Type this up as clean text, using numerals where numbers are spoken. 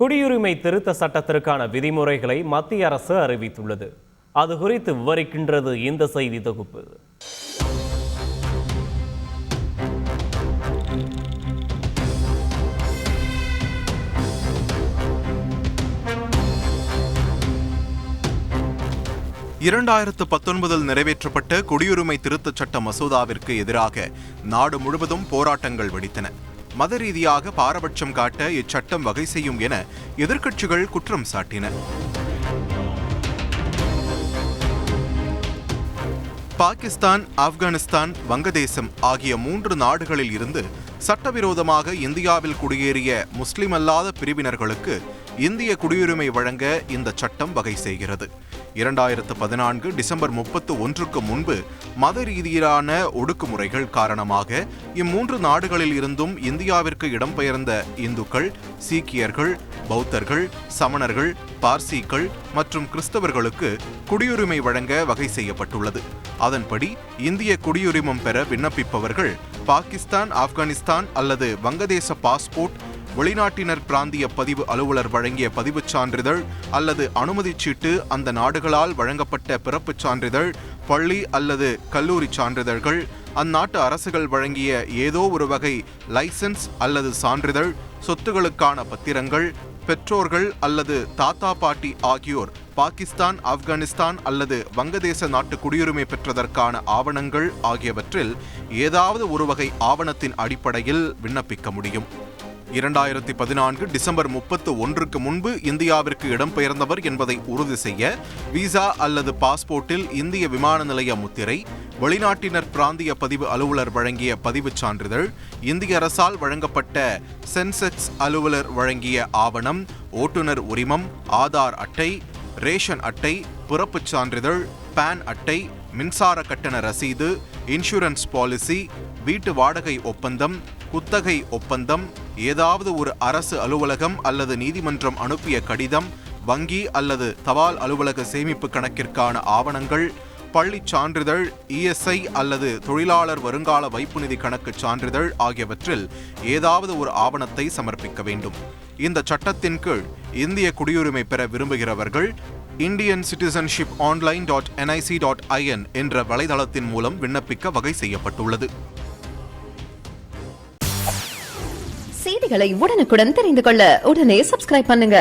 குடியுரிமை திருத்த சட்டத்திற்கான விதிமுறைகளை மத்திய அரசு அறிவித்துள்ளது. அது குறித்து விவரிக்கின்றது இந்த செய்தி தொகுப்பு. நிறைவேற்றப்பட்ட குடியுரிமை திருத்தச் சட்ட மசோதாவிற்கு எதிராக நாடு முழுவதும் போராட்டங்கள் வெடித்தன. மத ரீதியாக பாரபட்சம் காட்ட இச்சட்டம் வகை செய்யும் என எதிர்க்கட்சிகள் குற்றம் சாட்டின. பாகிஸ்தான், ஆப்கானிஸ்தான், வங்கதேசம் ஆகிய 3 நாடுகளில் இருந்து சட்டவிரோதமாக இந்தியாவில் குடியேறிய முஸ்லிம் அல்லாத பிரிவினர்களுக்கு இந்திய குடியுரிமை வழங்க இந்த சட்டம் வகை செய்கிறது. 2014 டிசம்பர் 31க்கு முன்பு மத ரீதியிலான ஒடுக்குமுறைகள் காரணமாக இம்3 நாடுகளில் இருந்தும் இந்தியாவிற்கு இடம்பெயர்ந்த இந்துக்கள், சீக்கியர்கள், பௌத்தர்கள், சமணர்கள், பார்சிகள் மற்றும் கிறிஸ்தவர்களுக்கு குடியுரிமை வழங்க வகை செய்யப்பட்டுள்ளது. அதன்படி இந்திய குடியுரிமம் பெற விண்ணப்பிப்பவர்கள் பாகிஸ்தான், ஆப்கானிஸ்தான் அல்லது வங்கதேச பாஸ்போர்ட், வெளிநாட்டினர் பிராந்திய பதிவு அலுவலர் வழங்கிய பதிவுச் சான்றிதழ் அல்லது அனுமதிச் சீட்டு, அந்த நாடுகளால் வழங்கப்பட்ட பிறப்புச் சான்றிதழ், பள்ளி அல்லது கல்லூரி சான்றிதழ்கள், அந்நாட்டு அரசுகள் வழங்கிய ஏதோ ஒரு வகை லைசன்ஸ் அல்லது சான்றிதழ், சொத்துகளுக்கான பத்திரங்கள், பெற்றோர்கள் அல்லது தாத்தா பாட்டி ஆகியோர் பாகிஸ்தான், ஆப்கானிஸ்தான் அல்லது வங்கதேச நாட்டு குடியுரிமை பெற்றதற்கான ஆவணங்கள் ஆகியவற்றில் ஏதாவது ஒரு வகை ஆவணத்தின் அடிப்படையில் விண்ணப்பிக்க முடியும். 2014 டிசம்பர் 31க்கு முன்பு இந்தியாவிற்கு இடம்பெயர்ந்தவர் என்பதை உறுதி செய்ய விசா அல்லது பாஸ்போர்ட்டில் இந்திய விமான நிலைய முத்திரை, வெளிநாட்டினர் பிராந்திய பதிவு அலுவலர் வழங்கிய பதிவுச் சான்றிதழ், இந்திய அரசால் வழங்கப்பட்ட சென்செக்ஸ் அலுவலர் வழங்கிய ஆவணம், ஓட்டுநர் உரிமம், ஆதார் அட்டை, ரேஷன் அட்டை, பிறப்புச் சான்றிதழ், பான் அட்டை, மின்சார கட்டண ரசீது, இன்சூரன்ஸ் பாலிசி, வீட்டு வாடகை ஒப்பந்தம், குத்தகை ஒப்பந்தம், ஏதாவது ஒரு அரசு அலுவலகம் அல்லது நீதிமன்றம் அனுப்பிய கடிதம், வங்கி அல்லது தபால் அலுவலக சேமிப்பு கணக்கிற்கான ஆவணங்கள், பள்ளிச் சான்றிதழ், இஎஸ்ஐ அல்லது தொழிலாளர் வருங்கால வைப்பு நிதி கணக்கு சான்றிதழ் ஆகியவற்றில் ஏதாவது ஒரு ஆவணத்தை சமர்ப்பிக்க வேண்டும். இந்த சட்டத்தின் கீழ் இந்திய குடியுரிமை பெற விரும்புகிறவர்கள் இந்தியன் சிட்டிசன்ஷிப் online.nic.in என்ற வலைதளத்தின் மூலம் விண்ணப்பிக்க வகை செய்யப்பட்டுள்ளது. செய்திகளை உடனுக்குடன் தெரிந்து கொள்ள உடனே சப்ஸ்கிரைப் பண்ணுங்க.